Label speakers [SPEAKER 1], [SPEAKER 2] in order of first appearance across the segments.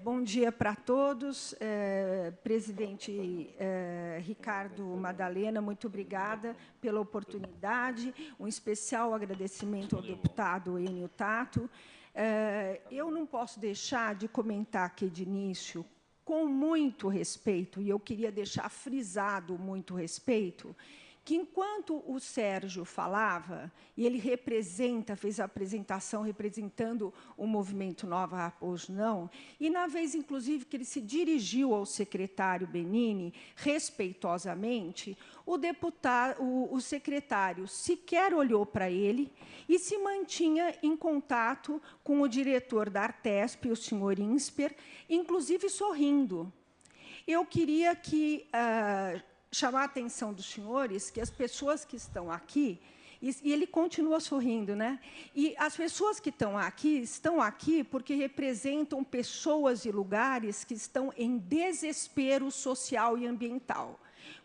[SPEAKER 1] Bom dia para todos. Presidente Ricardo Madalena, muito obrigada pela oportunidade. Um especial agradecimento ao deputado Enio Tato. Eu não posso deixar de comentar aqui de início, com muito respeito, e eu queria deixar frisado muito respeito, que, enquanto o Sérgio falava, e ele fez a apresentação representando o movimento Nova Raposo Não, e, na vez, inclusive, que ele se dirigiu ao secretário Benini, respeitosamente, o secretário sequer olhou para ele e se mantinha em contato com o diretor da Artesp, o senhor Insper, inclusive sorrindo. Eu queria chamar a atenção dos senhores que as pessoas que estão aqui, e ele continua sorrindo, né? E as pessoas que estão aqui porque representam pessoas e lugares que estão em desespero social e ambiental.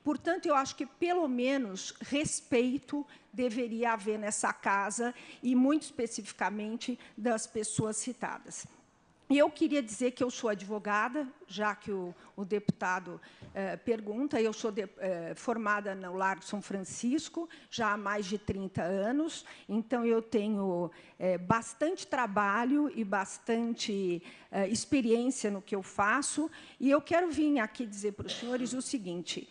[SPEAKER 1] Portanto, eu acho que, pelo menos, respeito deveria haver nessa casa, e, muito especificamente, das pessoas citadas. E eu queria dizer que eu sou advogada, já que o deputado pergunta. Eu sou formada no Largo São Francisco, já há mais de 30 anos, então eu tenho bastante trabalho e bastante experiência no que eu faço, e eu quero vir aqui dizer para os senhores o seguinte: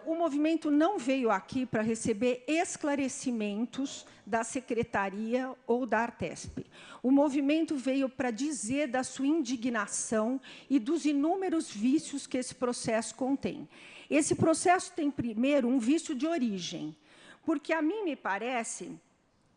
[SPEAKER 1] o movimento não veio aqui para receber esclarecimentos da Secretaria ou da Artesp. O movimento veio para dizer da sua indignação e dos inúmeros vícios que esse processo contém. Esse processo tem, primeiro, um vício de origem, porque, a mim me parece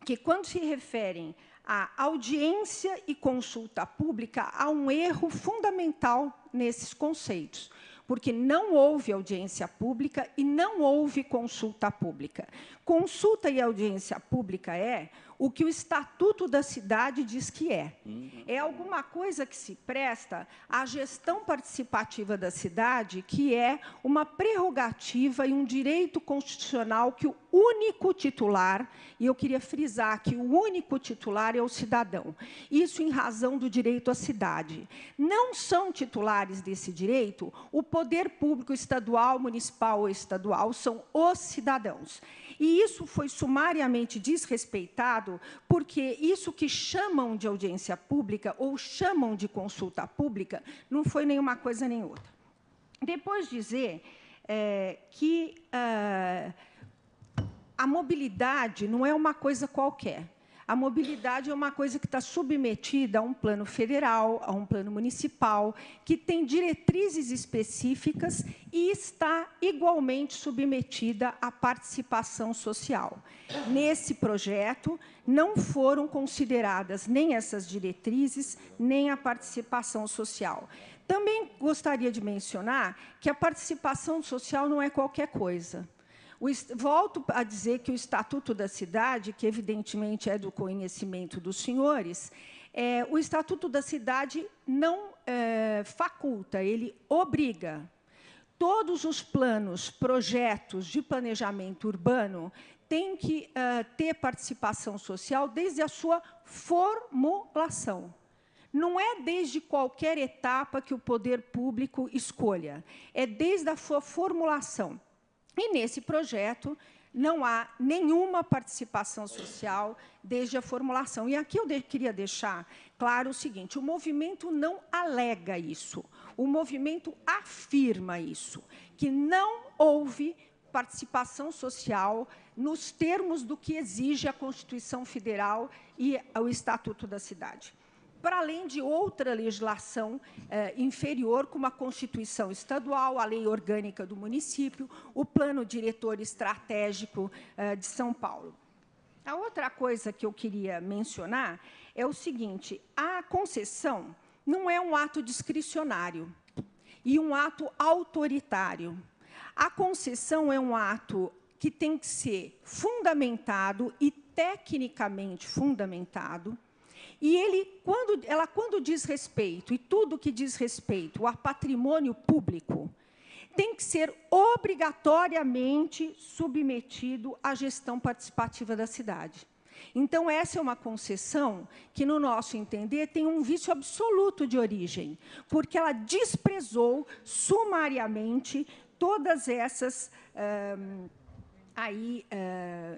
[SPEAKER 1] que, quando se referem à audiência e consulta pública, há um erro fundamental nesses conceitos, porque não houve audiência pública e não houve consulta pública. Consulta e audiência pública é o que o Estatuto da Cidade diz que é. É alguma coisa que se presta à gestão participativa da cidade, que é uma prerrogativa e um direito constitucional que o único titular, e eu queria frisar que o único titular é o cidadão, isso em razão do direito à cidade. Não são titulares desse direito o poder público estadual, municipal ou estadual, são os cidadãos. E isso foi sumariamente desrespeitado, porque isso que chamam de audiência pública ou chamam de consulta pública não foi nenhuma coisa nem outra. Depois dizer que a mobilidade não é uma coisa qualquer. A mobilidade é uma coisa que está submetida a um plano federal, a um plano municipal, que tem diretrizes específicas e está igualmente submetida à participação social. Nesse projeto, não foram consideradas nem essas diretrizes, nem a participação social. Também gostaria de mencionar que a participação social não é qualquer coisa. Volto a dizer que o Estatuto da Cidade, que, evidentemente, é do conhecimento dos senhores, o Estatuto da Cidade não faculta, ele obriga. Todos os planos, projetos de planejamento urbano têm que ter participação social desde a sua formulação. Não é desde qualquer etapa que o poder público escolha, é desde a sua formulação. E, nesse projeto, não há nenhuma participação social desde a formulação. E aqui eu queria deixar claro o seguinte: o movimento não alega isso, o movimento afirma isso, que não houve participação social nos termos do que exige a Constituição Federal e o Estatuto da Cidade, para além de outra legislação inferior, como a Constituição Estadual, a Lei Orgânica do Município, o Plano Diretor Estratégico de São Paulo. A outra coisa que eu queria mencionar é o seguinte: a concessão não é um ato discricionário e um ato autoritário. A concessão é um ato que tem que ser fundamentado e tecnicamente fundamentado. E quando diz respeito, e tudo que diz respeito a patrimônio público, tem que ser obrigatoriamente submetido à gestão participativa da cidade. Então, essa é uma concessão que, no nosso entender, tem um vício absoluto de origem, porque ela desprezou sumariamente todas essas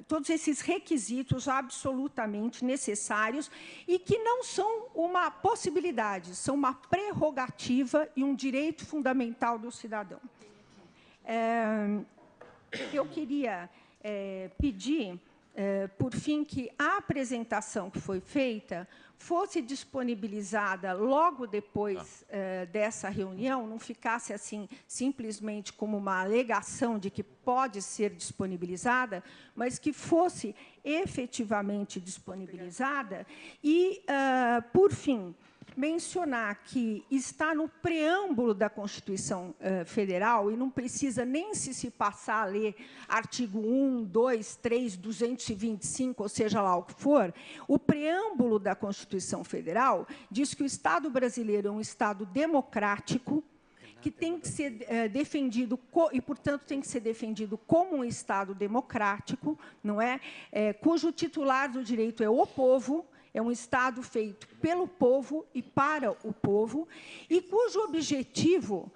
[SPEAKER 1] todos esses requisitos absolutamente necessários e que não são uma possibilidade, são uma prerrogativa e um direito fundamental do cidadão. Eu queria pedir, por fim, que a apresentação que foi feita fosse disponibilizada logo depois dessa reunião, não ficasse assim simplesmente como uma alegação de que pode ser disponibilizada, mas que fosse efetivamente disponibilizada. E, por fim, mencionar que está no preâmbulo da Constituição Federal, e não precisa nem se passar a ler artigo 1, 2, 3, 225, ou seja lá o que for, o preâmbulo da Constituição Federal diz que o Estado brasileiro é um Estado democrático, que tem que ser defendido, e, portanto, tem que ser defendido como um Estado democrático, não é? Cujo titular do direito é o povo, é um Estado feito pelo povo e para o povo, e cujo objetivo,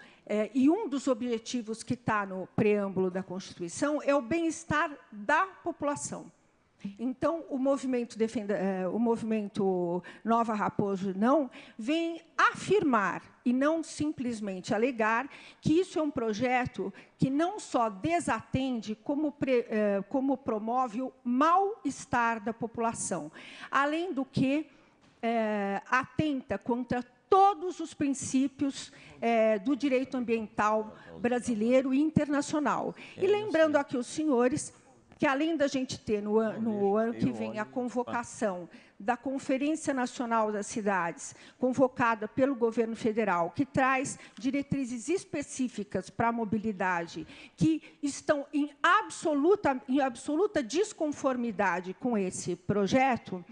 [SPEAKER 1] e um dos objetivos que está no preâmbulo da Constituição, é o bem-estar da população. Então, o movimento Nova Raposo Não vem afirmar, e não simplesmente alegar, que isso é um projeto que não só desatende, como promove o mal-estar da população, além do que atenta contra todos os princípios do direito ambiental brasileiro e internacional. E lembrando aqui os senhores que, além da gente ter, no ano que vem, a convocação da Conferência Nacional das Cidades, convocada pelo governo federal, que traz diretrizes específicas para a mobilidade, que estão em absoluta desconformidade com esse projeto,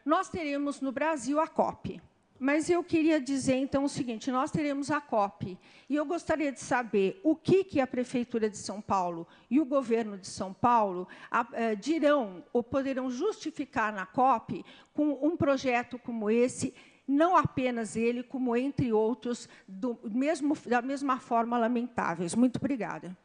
[SPEAKER 1] nós teremos no Brasil a COP. Mas eu queria dizer, então, o seguinte: nós teremos a COP, e eu gostaria de saber o que a Prefeitura de São Paulo e o governo de São Paulo dirão ou poderão justificar na COP com um projeto como esse, não apenas ele, como entre outros, da mesma forma lamentáveis. Muito obrigada.